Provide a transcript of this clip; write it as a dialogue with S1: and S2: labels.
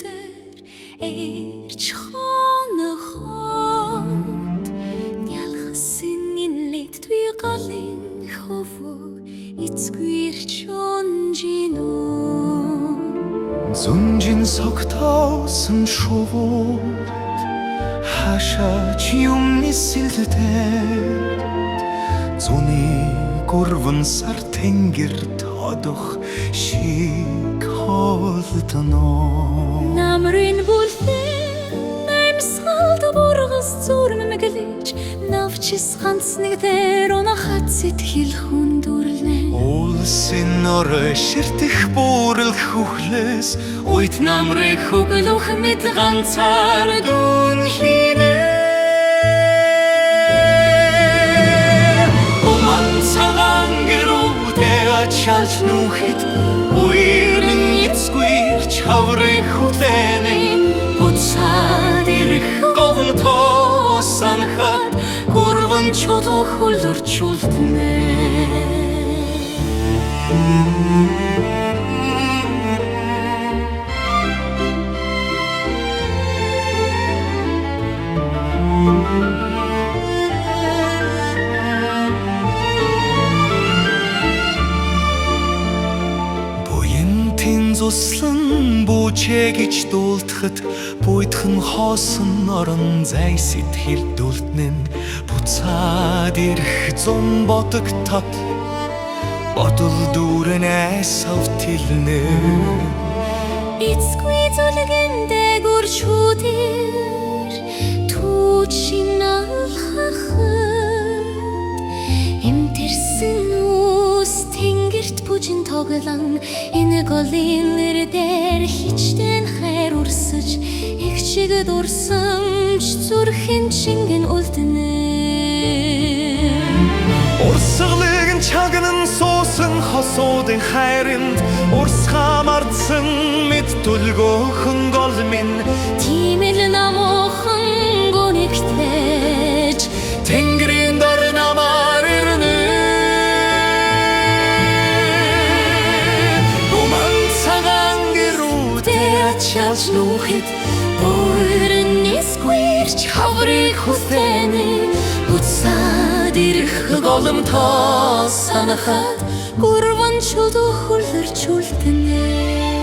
S1: der erch chonachot Nialchasin in leit dwi galin chofu Itzgwir chonjino
S2: Zunjin sogtausen шувууд Хашаач юмны сэлдээд Зуны гурван сар тэнгэр тодох шиг холдоно
S1: Намрын бүлтэн амьсгалд бургас зүрмэглэж Навчис ганц нэг дээр унахад сэтгэл хүндүрлэн
S2: Улсын орой ширтэх бүрэл хүхлээс Үйт намрыг
S1: Хөглөх мэд ганцаар дүүн хийнэ
S2: Уман цагаан гэрүүдэ ачаалж нүхэд Уйрын эцгүйр чаврыг хүлэнэ
S1: Буцаад ирэх
S2: Говнтоо санахад
S1: Гурван чулуу хөлөрчүүлдэнэ
S2: Буянтын зуслан бүжээ гэж дуулдахад Буйдхан хоосон орон зай сэтгэл дүлднэн Буцаад ирэх зун бодог тат Бодол дүүрэн айсавтилнэ
S1: Эцгүй зүлгэн дээгүр шүүдэр Түүчин алхахад Эмтэрсэн үс тэнгэрт бүжин тоглон Энэ голинлэр дээр хичтэн хайр урсаж Игчиг дурсамж зүрхэн чингэн үлдэнэ
S2: Урсгалыг нь чагнан суусан хосуудын хайранд Урсгаа мардсан мэд түлгөөхөн гол минь
S1: Тийм л намуухан гүнэгтлэж
S2: Тэнгэрийн дор намаар ирнэ Уман цагаан гэрүүдэ ачаалж нүхэд
S1: Уйрын эсгүйрч хаврыг хүлэнэ Буцаад ирэх голомтоо санахад Гурван чулуу хөлөрчүүлдэнэ